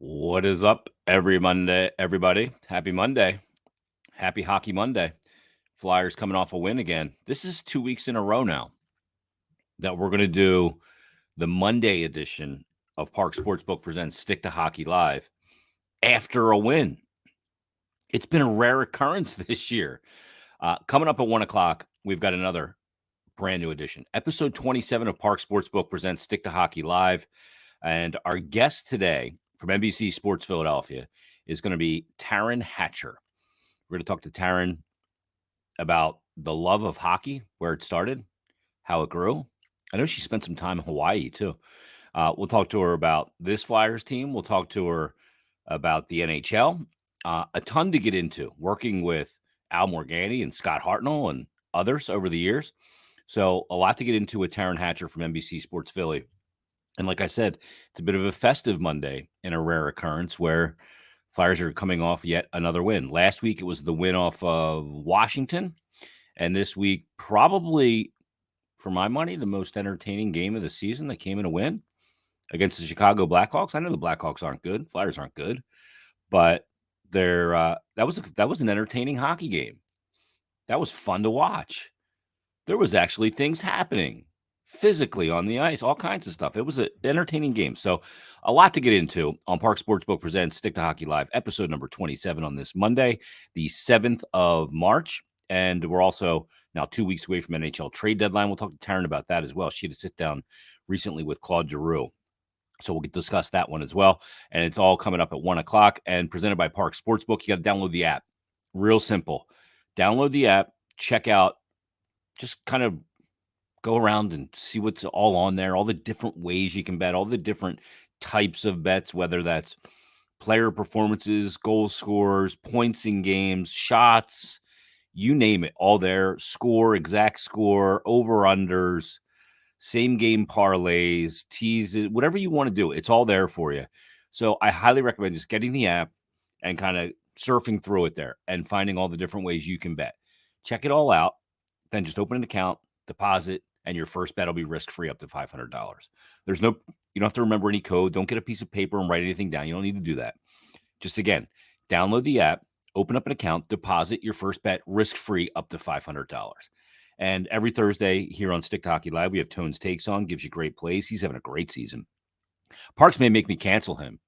What is up everybody? Happy Monday. Happy Hockey Monday. Flyers coming off a win again. This is 2 weeks in a row now that we're going to do the Monday edition of Parx Sportsbook presents Stick to Hockey Live after a win. It's been a rare occurrence this year. Coming up at 1 o'clock, we've got another brand new edition. Episode 27 of Parx Sportsbook presents Stick to Hockey Live. And our guest today from NBC Sports Philadelphia is going to be Taryn Hatcher. We're going to talk to Taryn about the love of hockey, where it started, how it grew. I know she spent some time in Hawaii, too. We'll talk to her about this Flyers team. We'll talk to her about the NHL. A ton to get into, working with Al Morganti and Scott Hartnell and others over the years. So a lot to get into with Taryn Hatcher from NBC Sports Philly. And like I said, it's a bit of a festive Monday and a rare occurrence where Flyers are coming off yet another win. Last week, it was the win off of Washington. And this week, probably, for my money, the most entertaining game of the season that came in a win against the Chicago Blackhawks. I know the Blackhawks aren't good. Flyers aren't good. But that was an entertaining hockey game. That was fun to watch. There was actually things happening physically on the ice, all kinds of stuff. It was an entertaining game. So a lot to get into on Parx Sportsbook presents Stick to Hockey Live, episode number 27 on this Monday, the 7th of March. And we're also now 2 weeks away from NHL trade deadline. We'll talk to Taryn about that as well. She had a sit down recently with Claude Giroux. So we'll discuss that one as well. And it's all coming up at 1 o'clock and presented by Parx Sportsbook. You got to download the app. Real simple. Download the app, check out, just kind of go around and see what's all on there, all the different ways you can bet, all the different types of bets, whether that's player performances, goal scorers, points in games, shots, you name it, all there. Score, exact score, over-unders, same game parlays, teases, whatever you want to do. It's all there for you. So I highly recommend just getting the app and kind of surfing through it there and finding all the different ways you can bet. Check it all out. Then just open an account, deposit, and your first bet will be risk-free up to $500. You don't have to remember any code. Don't get a piece of paper and write anything down. You don't need to do that. Just again, download the app, open up an account, deposit your first bet risk-free up to $500. And every Thursday here on Stick to Hockey Live, we have Tone's Takes on, gives you great plays. He's having a great season. Parx may make me cancel him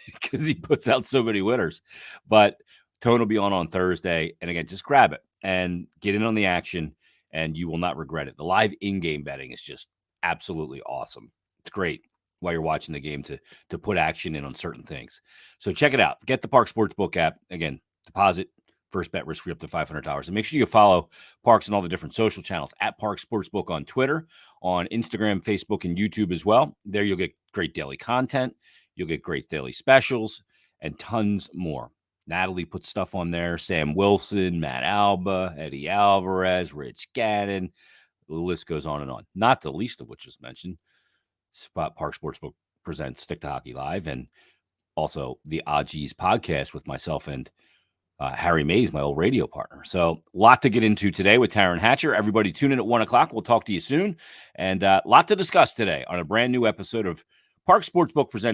because he puts out so many winners. But Tone will be on Thursday. And again, just grab it and get in on the action, and you will not regret it. The live in-game betting is just absolutely awesome. It's great while you're watching the game to put action in on certain things. So check it out. Get the Parx Sportsbook app. Again, deposit, first bet risk-free up to $500. And make sure you follow Parx on all the different social channels, at Parx Sportsbook on Twitter, on Instagram, Facebook, and YouTube as well. There you'll get great daily content. You'll get great daily specials and tons more. Natalie puts stuff on there. Sam Wilson, Matt Alba, Eddie Alvarez, Rich Gannon. The list goes on and on. Not the least of which is mentioned. Parx Sportsbook presents Stick to Hockey Live, and also the Odgies podcast with myself and Harry Mays, my old radio partner. So a lot to get into today with Taryn Hatcher. Everybody tune in at 1 o'clock. We'll talk to you soon. And a lot to discuss today on a brand new episode of Parx Sportsbook presents